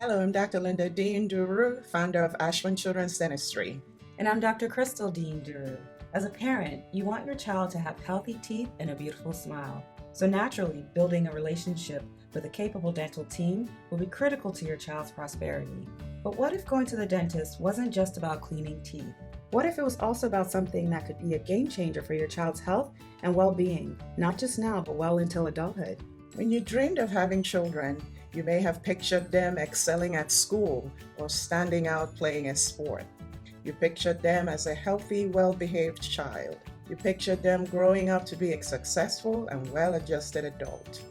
Hello, I'm Dr. Linda Dean Duru, founder of Ashburn Children's Dentistry. And I'm Dr. Crystal Dean Duru. As a parent, you want your child to have healthy teeth and a beautiful smile. So naturally, building a relationship with a capable dental team will be critical to your child's prosperity. But what if going to the dentist wasn't just about cleaning teeth? What if it was also about something that could be a game changer for your child's health and well-being, not just now, but well into adulthood? When you dreamed of having children, you may have pictured them excelling at school or standing out playing a sport. You pictured them as a healthy, well-behaved child. You pictured them growing up to be a successful and well-adjusted adult.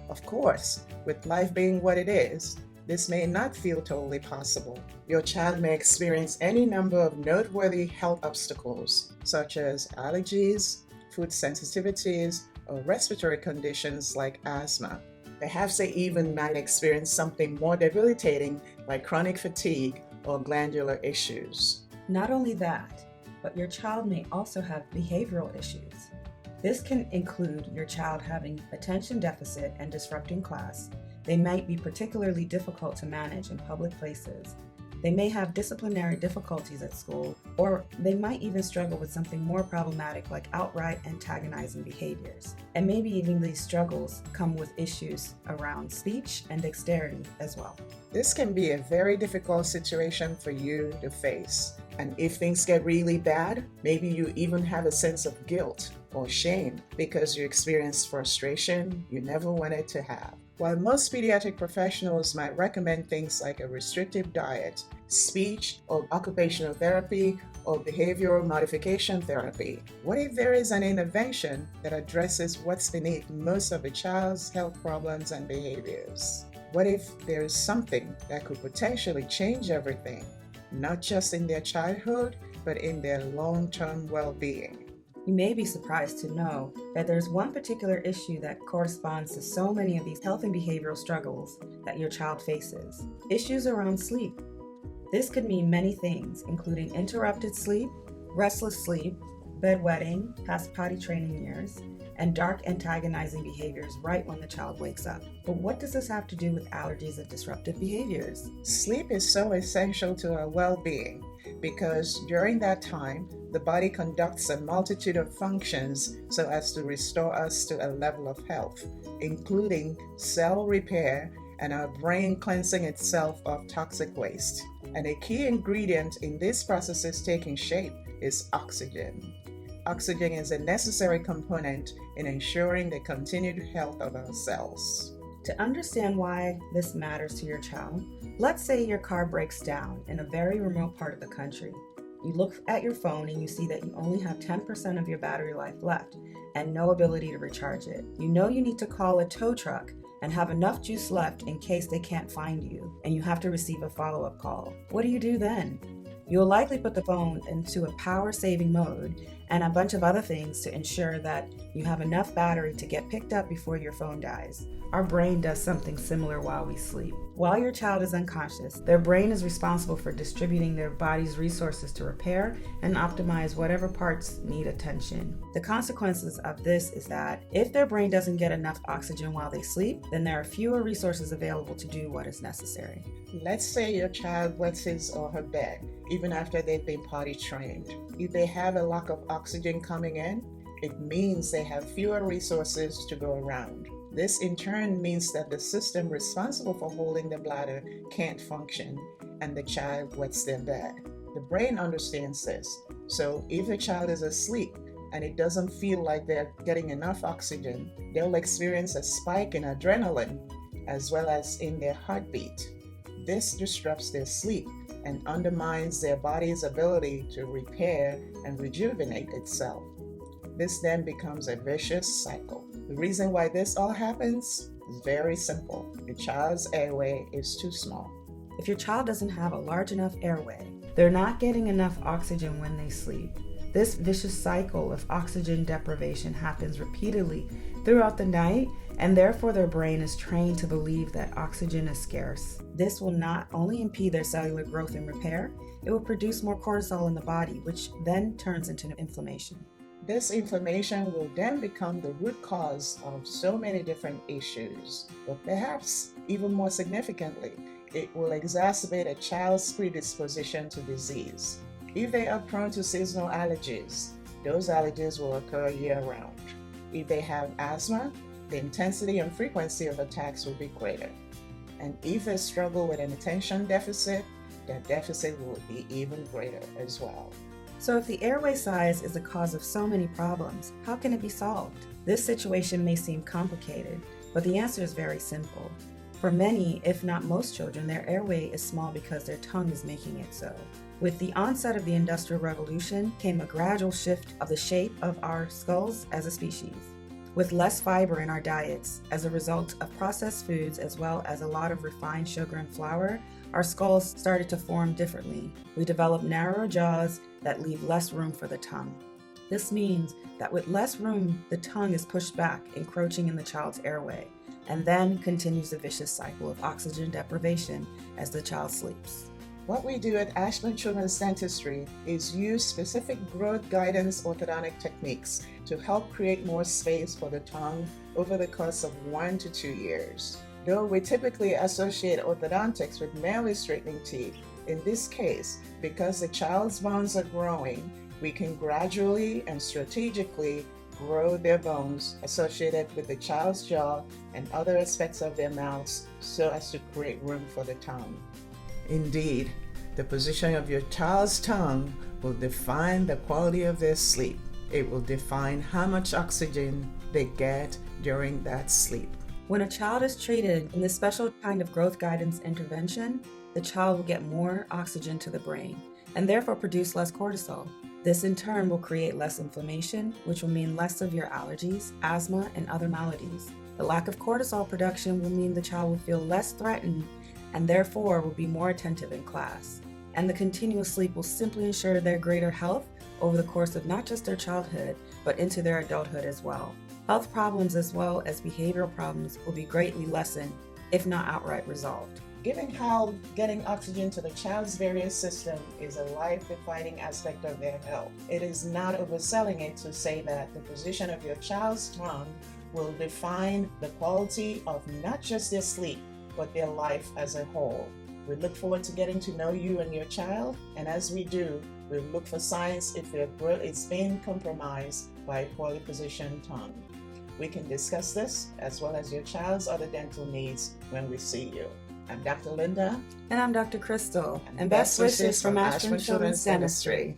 Of course, with life being what it is, this may not feel totally possible. Your child may experience any number of noteworthy health obstacles, such as allergies, food sensitivities, or respiratory conditions like asthma. Perhaps they even might experience something more debilitating like chronic fatigue or glandular issues. Not only that, but your child may also have behavioral issues. This can include your child having attention deficit and disrupting class. They might be particularly difficult to manage in public places. They may have disciplinary difficulties at school, or they might even struggle with something more problematic like outright antagonizing behaviors. And maybe even these struggles come with issues around speech and dexterity as well. This can be a very difficult situation for you to face. And if things get really bad, maybe you even have a sense of guilt or shame because you experienced frustration you never wanted to have. While most pediatric professionals might recommend things like a restrictive diet, speech or occupational therapy, or behavioral modification therapy, what if there is an intervention that addresses what's beneath most of a child's health problems and behaviors? What if there is something that could potentially change everything, not just in their childhood, but in their long-term well-being? You may be surprised to know that there's one particular issue that corresponds to so many of these health and behavioral struggles that your child faces. Issues around sleep. This could mean many things, including interrupted sleep, restless sleep, bedwetting, past potty training years, and dark antagonizing behaviors right when the child wakes up. But what does this have to do with allergies and disruptive behaviors? Sleep is so essential to our well-being because during that time, the body conducts a multitude of functions so as to restore us to a level of health, including cell repair and our brain cleansing itself of toxic waste. And a key ingredient in this process is taking shape is oxygen. Oxygen is a necessary component in ensuring the continued health of our cells. To understand why this matters to your child, let's say your car breaks down in a very remote part of the country. You look at your phone and you see that you only have 10% of your battery life left and no ability to recharge it. You know you need to call a tow truck and have enough juice left in case they can't find you and you have to receive a follow-up call. What do you do then? You'll likely put the phone into a power-saving mode and a bunch of other things to ensure that you have enough battery to get picked up before your phone dies. Our brain does something similar while we sleep. While your child is unconscious, their brain is responsible for distributing their body's resources to repair and optimize whatever parts need attention. The consequences of this is that if their brain doesn't get enough oxygen while they sleep, then there are fewer resources available to do what is necessary. Let's say your child wets his or her bed, even after they've been potty trained. If they have a lack of oxygen coming in, it means they have fewer resources to go around. This in turn means that the system responsible for holding the bladder can't function and the child wets their bed. The brain understands this. So if a child is asleep and it doesn't feel like they're getting enough oxygen, they'll experience a spike in adrenaline as well as in their heartbeat. This disrupts their sleep and undermines their body's ability to repair and rejuvenate itself. This then becomes a vicious cycle. The reason why this all happens is very simple. The child's airway is too small. If your child doesn't have a large enough airway, they're not getting enough oxygen when they sleep. This vicious cycle of oxygen deprivation happens repeatedly throughout the night, and therefore their brain is trained to believe that oxygen is scarce. This will not only impede their cellular growth and repair, it will produce more cortisol in the body, which then turns into inflammation. This inflammation will then become the root cause of so many different issues, but perhaps even more significantly, It will exacerbate a child's predisposition to disease. If they are prone to seasonal allergies, those allergies will occur year-round. If they have asthma, the intensity and frequency of attacks will be greater. And if they struggle with an attention deficit, that deficit will be even greater as well. So if the airway size is the cause of so many problems, how can it be solved? This situation may seem complicated, but the answer is very simple. For many, if not most children, their airway is small because their tongue is making it so. With the onset of the Industrial Revolution came a gradual shift of the shape of our skulls as a species. With less fiber in our diets as a result of processed foods as well as a lot of refined sugar and flour, our skulls started to form differently. We developed narrower jaws that leave less room for the tongue. This means that with less room, the tongue is pushed back, encroaching in the child's airway, and then continues the vicious cycle of oxygen deprivation as the child sleeps. What we do at Ashburn Children's Dentistry is use specific growth guidance orthodontic techniques to help create more space for the tongue over the course of 1 to 2 years. Though we typically associate orthodontics with merely straightening teeth, in this case, because the child's bones are growing, we can gradually and strategically grow their bones associated with the child's jaw and other aspects of their mouths so as to create room for the tongue. Indeed, the position of your child's tongue will define the quality of their sleep. It will define how much oxygen they get during that sleep. When a child is treated in this special kind of growth guidance intervention, the child will get more oxygen to the brain and therefore produce less cortisol. This in turn will create less inflammation, which will mean less severe allergies, asthma, and other maladies. The lack of cortisol production will mean the child will feel less threatened and therefore will be more attentive in class. And the continuous sleep will simply ensure their greater health over the course of not just their childhood, but into their adulthood as well. Health problems as well as behavioral problems will be greatly lessened, if not outright resolved. Given how getting oxygen to the child's various system is a life-defining aspect of their health, it is not overselling it to say that the position of your child's tongue will define the quality of not just their sleep, but their life as a whole. We look forward to getting to know you and your child, and as we do, we look for signs if their growth is being compromised by a poorly positioned tongue. We can discuss this as well as your child's other dental needs when we see you. I'm Dr. Linda. And I'm Dr. Crystal. And best wishes from Ashburn Children's Dentistry.